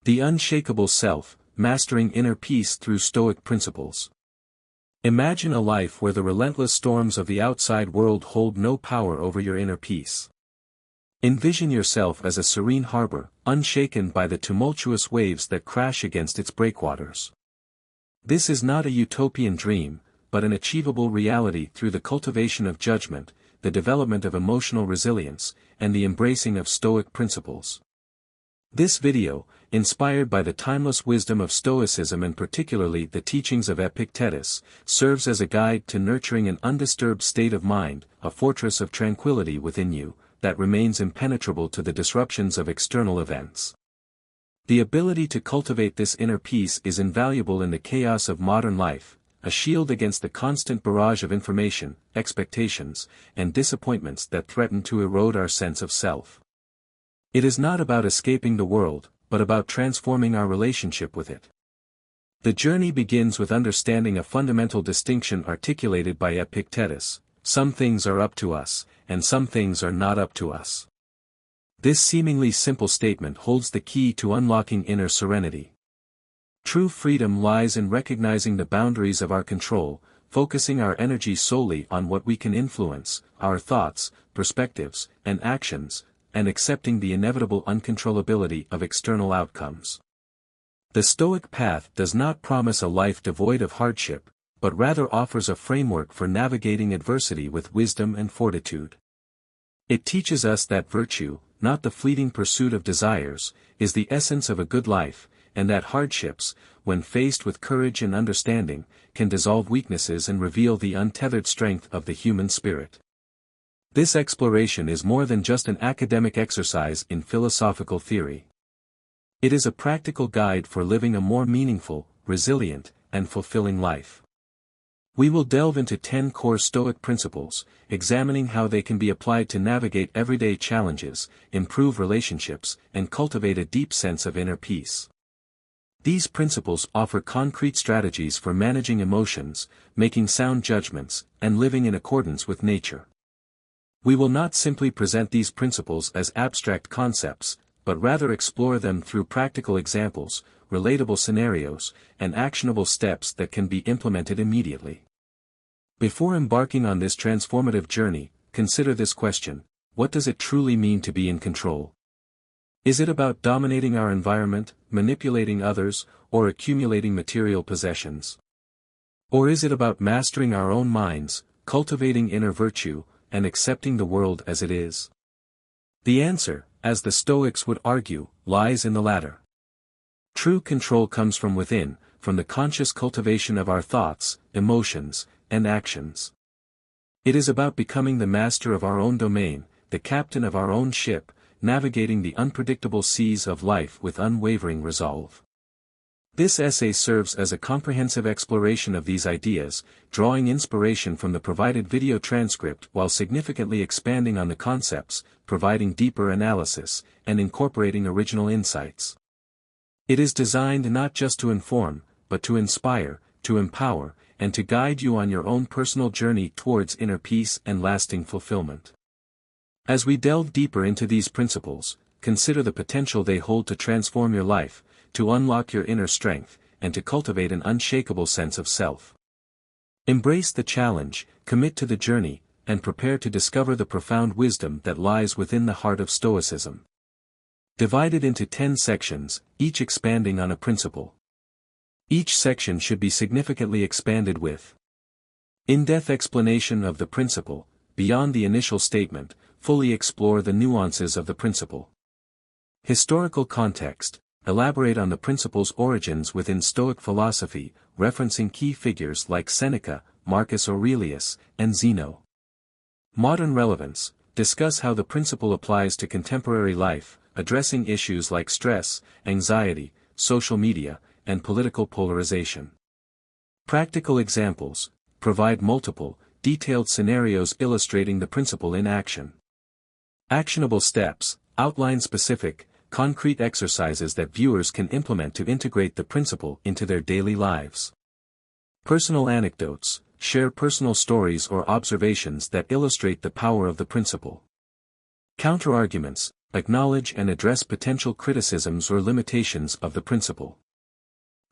The Unshakable Self, Mastering Inner Peace Through Stoic Principles. Imagine a life where the relentless storms of the outside world hold no power over your inner peace. Envision yourself as a serene harbor, unshaken by the tumultuous waves that crash against its breakwaters. This is not a utopian dream, but an achievable reality through the cultivation of judgment, the development of emotional resilience, and the embracing of Stoic principles. This video, inspired by the timeless wisdom of Stoicism and particularly the teachings of Epictetus, serves as a guide to nurturing an undisturbed state of mind, a fortress of tranquility within you, that remains impenetrable to the disruptions of external events. The ability to cultivate this inner peace is invaluable in the chaos of modern life, a shield against the constant barrage of information, expectations, and disappointments that threaten to erode our sense of self. It is not about escaping the world, but about transforming our relationship with it. The journey begins with understanding a fundamental distinction articulated by Epictetus: some things are up to us, and some things are not up to us. This seemingly simple statement holds the key to unlocking inner serenity. True freedom lies in recognizing the boundaries of our control, focusing our energy solely on what we can influence, our thoughts, perspectives, and actions, and accepting the inevitable uncontrollability of external outcomes. The Stoic path does not promise a life devoid of hardship, but rather offers a framework for navigating adversity with wisdom and fortitude. It teaches us that virtue, not the fleeting pursuit of desires, is the essence of a good life, and that hardships, when faced with courage and understanding, can dissolve weaknesses and reveal the untethered strength of the human spirit. This exploration is more than just an academic exercise in philosophical theory. It is a practical guide for living a more meaningful, resilient, and fulfilling life. We will delve into 10 core Stoic principles, examining how they can be applied to navigate everyday challenges, improve relationships, and cultivate a deep sense of inner peace. These principles offer concrete strategies for managing emotions, making sound judgments, and living in accordance with nature. We will not simply present these principles as abstract concepts, but rather explore them through practical examples, relatable scenarios, and actionable steps that can be implemented immediately. Before embarking on this transformative journey, consider this question: what does it truly mean to be in control? Is it about dominating our environment, manipulating others, or accumulating material possessions? Or is it about mastering our own minds, cultivating inner virtue, and accepting the world as it is? The answer, as the Stoics would argue, lies in the latter. True control comes from within, from the conscious cultivation of our thoughts, emotions, and actions. It is about becoming the master of our own domain, the captain of our own ship, navigating the unpredictable seas of life with unwavering resolve. This essay serves as a comprehensive exploration of these ideas, drawing inspiration from the provided video transcript while significantly expanding on the concepts, providing deeper analysis, and incorporating original insights. It is designed not just to inform, but to inspire, to empower, and to guide you on your own personal journey towards inner peace and lasting fulfillment. As we delve deeper into these principles, consider the potential they hold to transform your life, to unlock your inner strength, and to cultivate an unshakable sense of self. Embrace the challenge, commit to the journey, and prepare to discover the profound wisdom that lies within the heart of Stoicism. Divided into 10 sections, each expanding on a principle. Each section should be significantly expanded with in-depth explanation of the principle, beyond the initial statement, fully explore the nuances of the principle. Historical context, elaborate on the principle's origins within Stoic philosophy, referencing key figures like Seneca, Marcus Aurelius, and Zeno. Modern relevance, discuss how the principle applies to contemporary life, addressing issues like stress, anxiety, social media, and political polarization. Practical examples, provide multiple, detailed scenarios illustrating the principle in action. Actionable steps, outline specific, concrete exercises that viewers can implement to integrate the principle into their daily lives. Personal anecdotes, share personal stories or observations that illustrate the power of the principle. Counterarguments, acknowledge and address potential criticisms or limitations of the principle.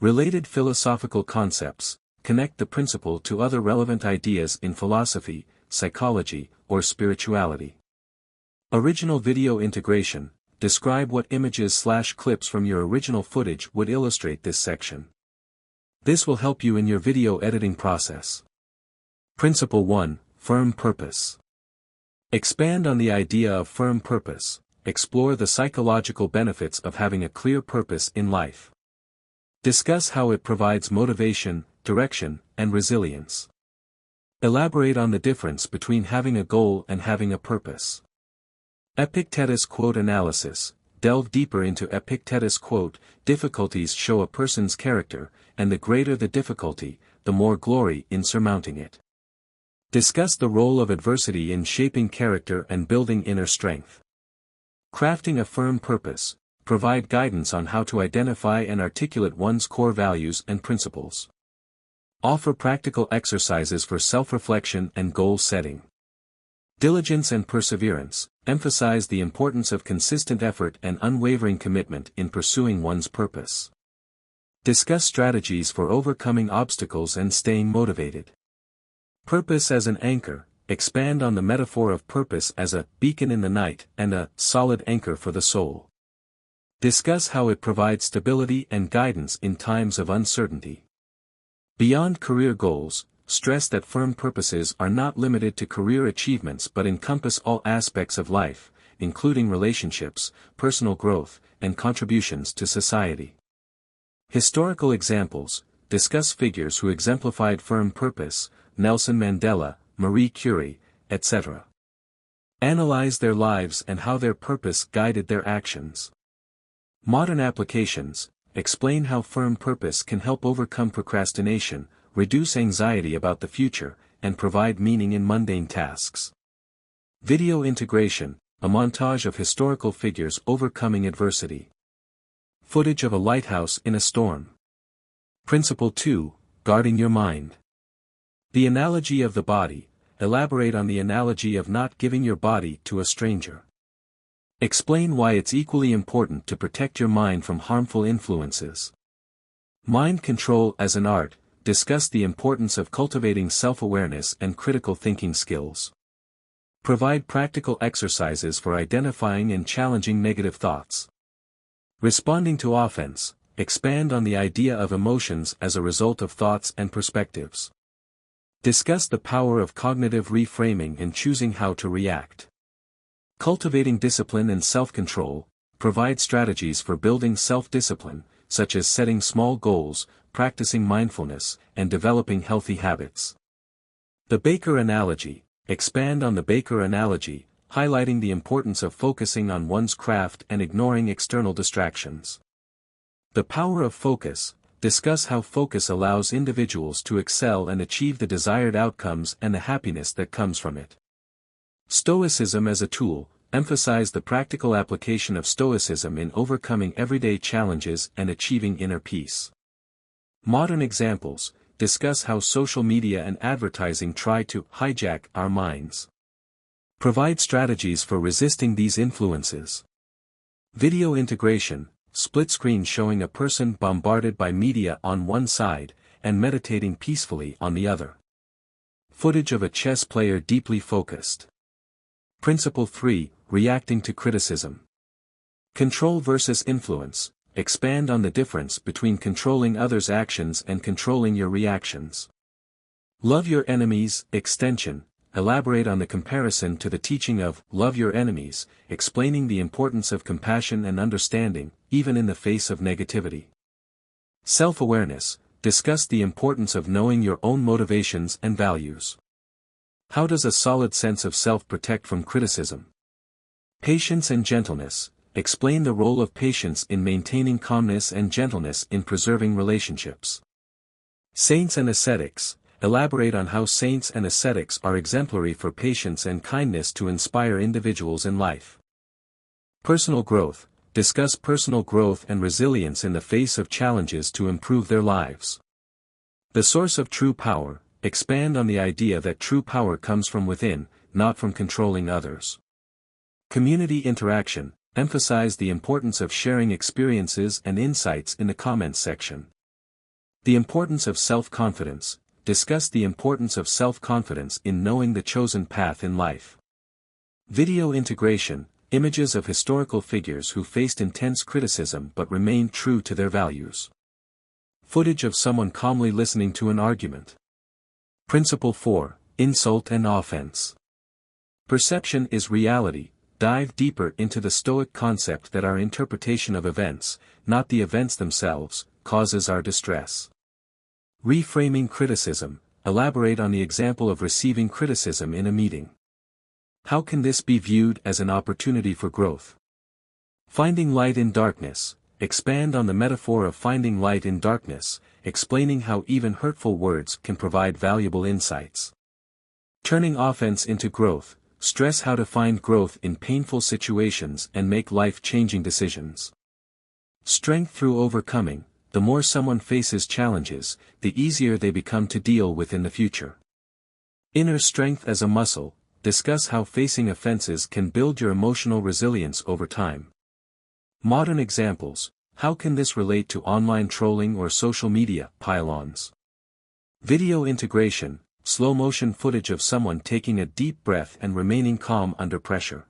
Related philosophical concepts, connect the principle to other relevant ideas in philosophy, psychology, or spirituality. Original video integration, describe what images/clips from your original footage would illustrate this section. This will help you in your video editing process. Principle 1, Firm Purpose. Expand on the idea of firm purpose, explore the psychological benefits of having a clear purpose in life. Discuss how it provides motivation, direction, and resilience. Elaborate on the difference between having a goal and having a purpose. Epictetus quote analysis, delve deeper into Epictetus quote, difficulties show a person's character, and the greater the difficulty, the more glory in surmounting it. Discuss the role of adversity in shaping character and building inner strength. Crafting a firm purpose, provide guidance on how to identify and articulate one's core values and principles. Offer practical exercises for self-reflection and goal setting. Diligence and perseverance, emphasize the importance of consistent effort and unwavering commitment in pursuing one's purpose. Discuss strategies for overcoming obstacles and staying motivated. Purpose as an anchor, expand on the metaphor of purpose as a beacon in the night and a solid anchor for the soul. Discuss how it provides stability and guidance in times of uncertainty. Beyond career goals, stress that firm purposes are not limited to career achievements but encompass all aspects of life, including relationships, personal growth, and contributions to society. Historical examples, discuss figures who exemplified firm purpose, Nelson Mandela, Marie Curie, etc. Analyze their lives and how their purpose guided their actions. Modern applications, explain how firm purpose can help overcome procrastination, reduce anxiety about the future, and provide meaning in mundane tasks. Video integration, a montage of historical figures overcoming adversity. Footage of a lighthouse in a storm. Principle 2, Guarding your mind. The analogy of the body, elaborate on the analogy of not giving your body to a stranger. Explain why it's equally important to protect your mind from harmful influences. Mind control as an art, discuss the importance of cultivating self-awareness and critical thinking skills. Provide practical exercises for identifying and challenging negative thoughts. Responding to offense, expand on the idea of emotions as a result of thoughts and perspectives. Discuss the power of cognitive reframing and choosing how to react. Cultivating discipline and self-control, provide strategies for building self-discipline, such as setting small goals, practicing mindfulness, and developing healthy habits. The baker analogy, expand on the baker analogy, highlighting the importance of focusing on one's craft and ignoring external distractions. The power of focus, discuss how focus allows individuals to excel and achieve the desired outcomes and the happiness that comes from it. Stoicism as a tool, emphasize the practical application of Stoicism in overcoming everyday challenges and achieving inner peace. Modern examples, discuss how social media and advertising try to hijack our minds. Provide strategies for resisting these influences. Video integration, split screen showing a person bombarded by media on one side, and meditating peacefully on the other. Footage of a chess player deeply focused. Principle 3, Reacting to criticism. Control versus influence, expand on the difference between controlling others' actions and controlling your reactions. Love your enemies, extension, elaborate on the comparison to the teaching of love your enemies, explaining the importance of compassion and understanding, even in the face of negativity. Self-awareness, discuss the importance of knowing your own motivations and values. How does a solid sense of self protect from criticism? Patience and gentleness, explain the role of patience in maintaining calmness and gentleness in preserving relationships. Saints and ascetics, elaborate on how saints and ascetics are exemplary for patience and kindness to inspire individuals in life. Personal growth, discuss personal growth and resilience in the face of challenges to improve their lives. The source of true power, expand on the idea that true power comes from within, not from controlling others. Community interaction, emphasize the importance of sharing experiences and insights in the comments section. The importance of self-confidence, discuss the importance of self-confidence in knowing the chosen path in life. Video integration, images of historical figures who faced intense criticism but remained true to their values. Footage of someone calmly listening to an argument. Principle 4, insult and offense. Perception is reality. Dive deeper into the Stoic concept that our interpretation of events, not the events themselves, causes our distress. Reframing criticism, elaborate on the example of receiving criticism in a meeting. How can this be viewed as an opportunity for growth? Finding light in darkness, expand on the metaphor of finding light in darkness, explaining how even hurtful words can provide valuable insights. Turning offense into growth, stress how to find growth in painful situations and make life-changing decisions. Strength through overcoming, the more someone faces challenges, the easier they become to deal with in the future. Inner strength as a muscle, discuss how facing offenses can build your emotional resilience over time. Modern examples, how can this relate to online trolling or social media pile-ons? Video integration, slow-motion footage of someone taking a deep breath and remaining calm under pressure.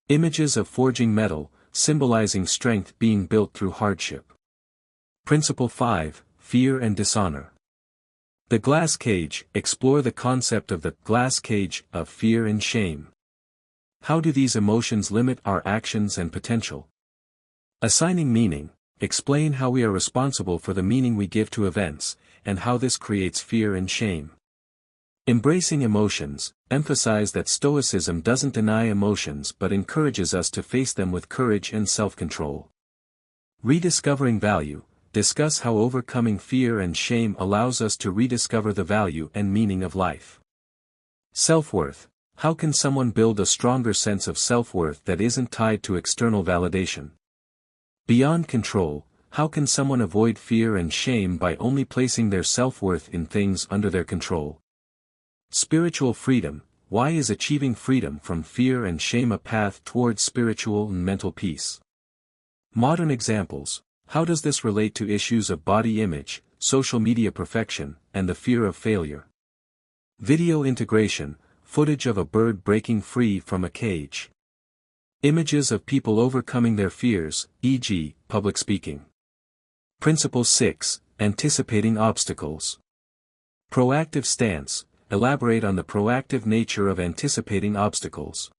Images of forging metal, symbolizing strength being built through hardship. Principle 5, fear and dishonor. The glass cage, explore the concept of the glass cage of fear and shame. How do these emotions limit our actions and potential? Assigning meaning, explain how we are responsible for the meaning we give to events, and how this creates fear and shame. Embracing emotions, emphasize that Stoicism doesn't deny emotions but encourages us to face them with courage and self-control. Rediscovering value, discuss how overcoming fear and shame allows us to rediscover the value and meaning of life. Self-worth, how can someone build a stronger sense of self-worth that isn't tied to external validation? Beyond control, how can someone avoid fear and shame by only placing their self-worth in things under their control? Spiritual freedom, why is achieving freedom from fear and shame a path towards spiritual and mental peace? Modern examples, how does this relate to issues of body image, social media perfection, and the fear of failure? Video integration, footage of a bird breaking free from a cage. Images of people overcoming their fears, e.g., public speaking. Principle 6, anticipating obstacles. Proactive stance, elaborate on the proactive nature of anticipating obstacles.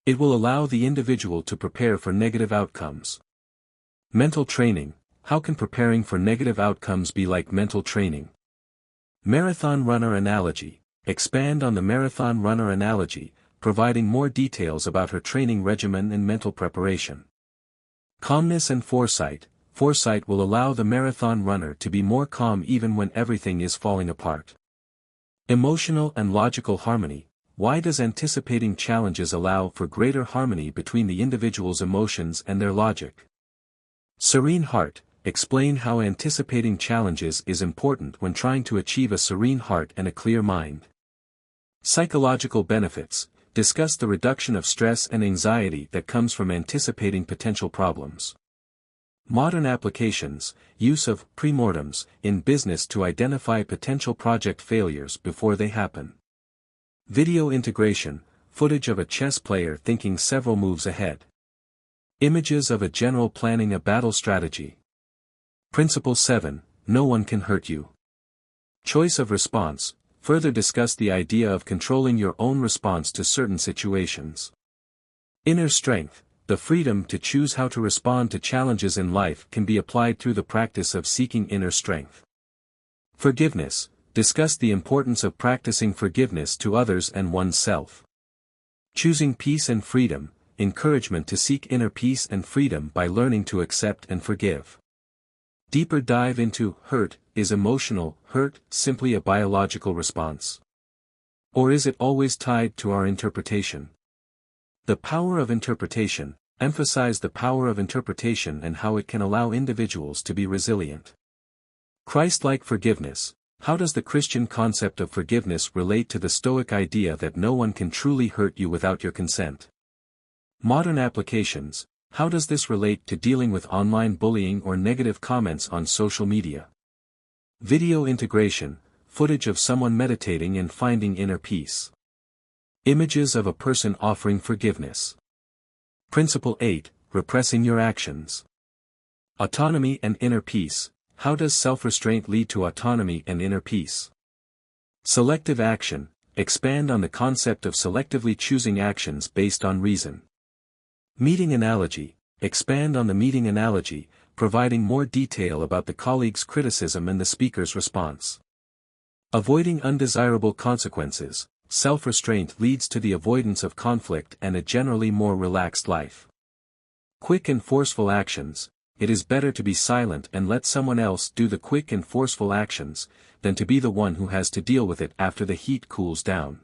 It will allow the individual to prepare for negative outcomes. Mental training, how can preparing for negative outcomes be like mental training? Marathon runner analogy, expand on the marathon runner analogy, providing more details about her training regimen and mental preparation. Calmness and foresight, foresight will allow the marathon runner to be more calm even when everything is falling apart. Emotional and logical harmony, why does anticipating challenges allow for greater harmony between the individual's emotions and their logic? Serene heart, explain how anticipating challenges is important when trying to achieve a serene heart and a clear mind. Psychological benefits, discuss the reduction of stress and anxiety that comes from anticipating potential problems. Modern applications, use of premortems in business to identify potential project failures before they happen. Video integration, footage of a chess player thinking several moves ahead. Images of a general planning a battle strategy. Principle 7, no one can hurt you. Choice of response, further discuss the idea of controlling your own response to certain situations. Inner strength, the freedom to choose how to respond to challenges in life can be applied through the practice of seeking inner strength. Forgiveness, discuss the importance of practicing forgiveness to others and oneself. Choosing peace and freedom, encouragement to seek inner peace and freedom by learning to accept and forgive. Deeper dive into hurt, is emotional hurt simply a biological response? Or is it always tied to our interpretation? The power of interpretation, emphasize the power of interpretation and how it can allow individuals to be resilient. Christ-like forgiveness, how does the Christian concept of forgiveness relate to the Stoic idea that no one can truly hurt you without your consent? Modern applications. How does this relate to dealing with online bullying or negative comments on social media? Video integration, footage of someone meditating and finding inner peace. Images of a person offering forgiveness. Principle 8, repressing your actions. Autonomy and inner peace. How does self-restraint lead to autonomy and inner peace? Selective action. Expand on the concept of selectively choosing actions based on reason. Meeting analogy. Expand on the meeting analogy, providing more detail about the colleague's criticism and the speaker's response. Avoiding undesirable consequences. Self-restraint leads to the avoidance of conflict and a generally more relaxed life. Quick and forceful actions. It is better to be silent and let someone else do the quick and forceful actions, than to be the one who has to deal with it after the heat cools down.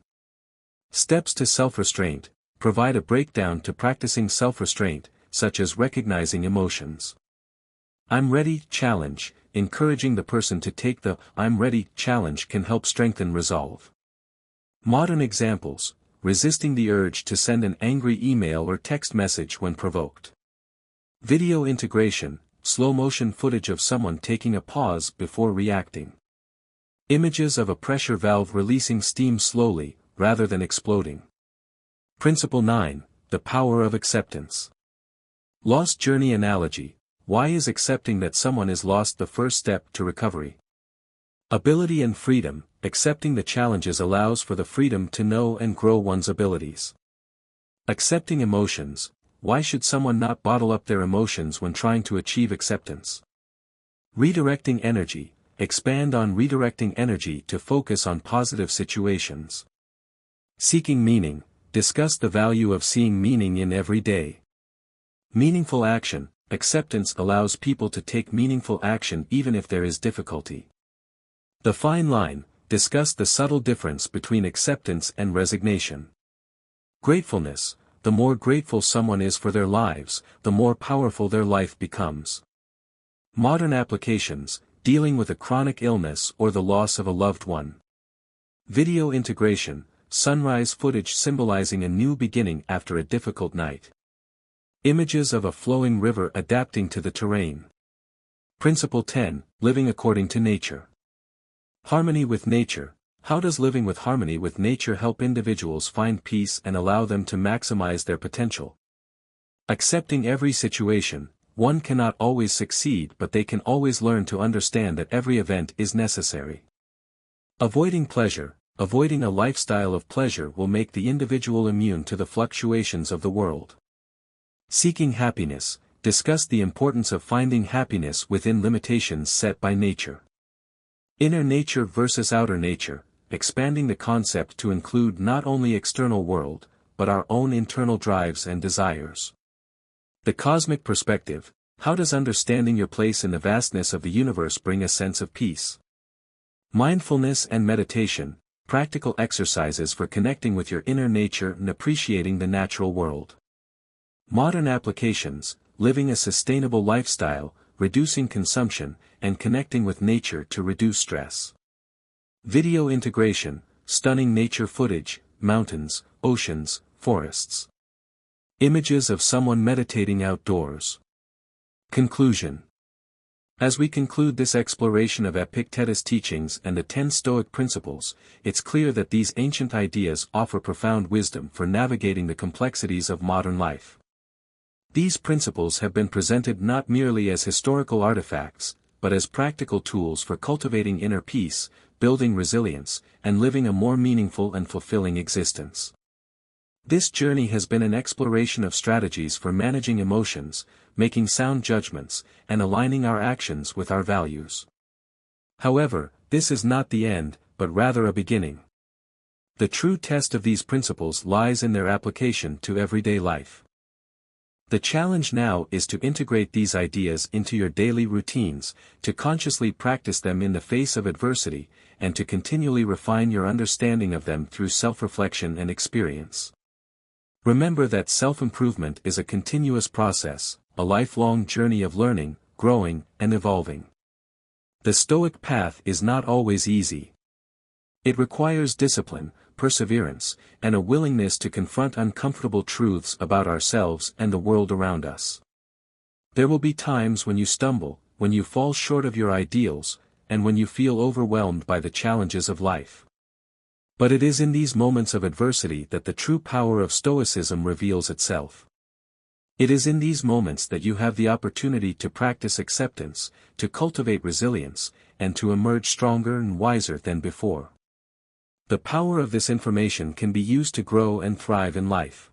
Steps to self-restraint. Provide a breakdown to practicing self-restraint, such as recognizing emotions. I'm ready challenge. Encouraging the person to take the I'm ready challenge can help strengthen resolve. Modern examples. Resisting the urge to send an angry email or text message when provoked. Video integration. Slow motion footage of someone taking a pause before reacting. Images of a pressure valve releasing steam slowly, rather than exploding. Principle 9, the power of acceptance. Lost journey analogy. Why is accepting that someone is lost the first step to recovery? Ability and freedom. Accepting the challenges allows for the freedom to know and grow one's abilities. Accepting emotions. Why should someone not bottle up their emotions when trying to achieve acceptance? Redirecting energy. Expand on redirecting energy to focus on positive situations. Seeking meaning. Discuss the value of seeing meaning in every day. Meaningful action. Acceptance allows people to take meaningful action even if there is difficulty. The fine line. Discuss the subtle difference between acceptance and resignation. Gratefulness. The more grateful someone is for their lives, the more powerful their life becomes. Modern applications. Dealing with a chronic illness or the loss of a loved one. Video integration. Sunrise footage symbolizing a new beginning after a difficult night. Images of a flowing river adapting to the terrain. Principle 10, living according to nature. Harmony with nature. How does living with harmony with nature help individuals find peace and allow them to maximize their potential? Accepting every situation. One cannot always succeed, but they can always learn to understand that every event is necessary. Avoiding pleasure. Avoiding a lifestyle of pleasure will make the individual immune to the fluctuations of the world. Seeking happiness. Discuss the importance of finding happiness within limitations set by nature. Inner nature versus outer nature. Expanding the concept to include not only external world, but our own internal drives and desires. The cosmic perspective. How does understanding your place in the vastness of the universe bring a sense of peace? Mindfulness and meditation. Practical exercises for connecting with your inner nature and appreciating the natural world. Modern applications. Living a sustainable lifestyle, reducing consumption, and connecting with nature to reduce stress. Video integration. Stunning nature footage, mountains, oceans, forests. Images of someone meditating outdoors. Conclusion. As we conclude this exploration of Epictetus' teachings and the 10 Stoic principles, it's clear that these ancient ideas offer profound wisdom for navigating the complexities of modern life. These principles have been presented not merely as historical artifacts, but as practical tools for cultivating inner peace, building resilience, and living a more meaningful and fulfilling existence. This journey has been an exploration of strategies for managing emotions, making sound judgments, and aligning our actions with our values. However, this is not the end, but rather a beginning. The true test of these principles lies in their application to everyday life. The challenge now is to integrate these ideas into your daily routines, to consciously practice them in the face of adversity, and to continually refine your understanding of them through self-reflection and experience. Remember that self-improvement is a continuous process, a lifelong journey of learning, growing, and evolving. The Stoic path is not always easy. It requires discipline, perseverance, and a willingness to confront uncomfortable truths about ourselves and the world around us. There will be times when you stumble, when you fall short of your ideals, and when you feel overwhelmed by the challenges of life. But it is in these moments of adversity that the true power of Stoicism reveals itself. It is in these moments that you have the opportunity to practice acceptance, to cultivate resilience, and to emerge stronger and wiser than before. The power of this information can be used to grow and thrive in life.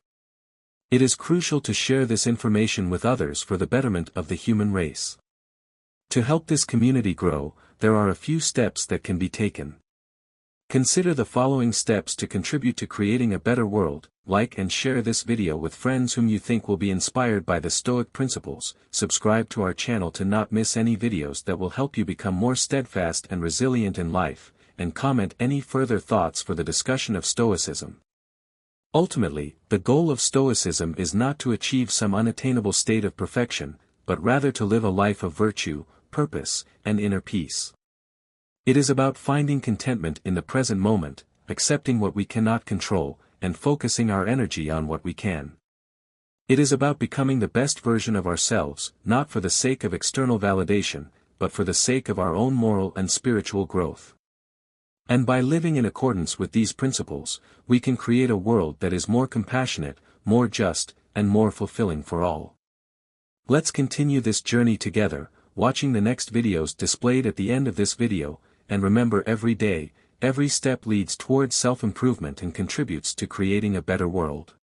It is crucial to share this information with others for the betterment of the human race. To help this community grow, there are a few steps that can be taken. Consider the following steps to contribute to creating a better world. Like and share this video with friends whom you think will be inspired by the Stoic principles. Subscribe to our channel to not miss any videos that will help you become more steadfast and resilient in life, and comment any further thoughts for the discussion of Stoicism. Ultimately, the goal of Stoicism is not to achieve some unattainable state of perfection, but rather to live a life of virtue, purpose, and inner peace. It is about finding contentment in the present moment, accepting what we cannot control, and focusing our energy on what we can. It is about becoming the best version of ourselves, not for the sake of external validation, but for the sake of our own moral and spiritual growth. And by living in accordance with these principles, we can create a world that is more compassionate, more just, and more fulfilling for all. Let's continue this journey together, watching the next videos displayed at the end of this video, and remember, every day, every step leads towards self-improvement and contributes to creating a better world.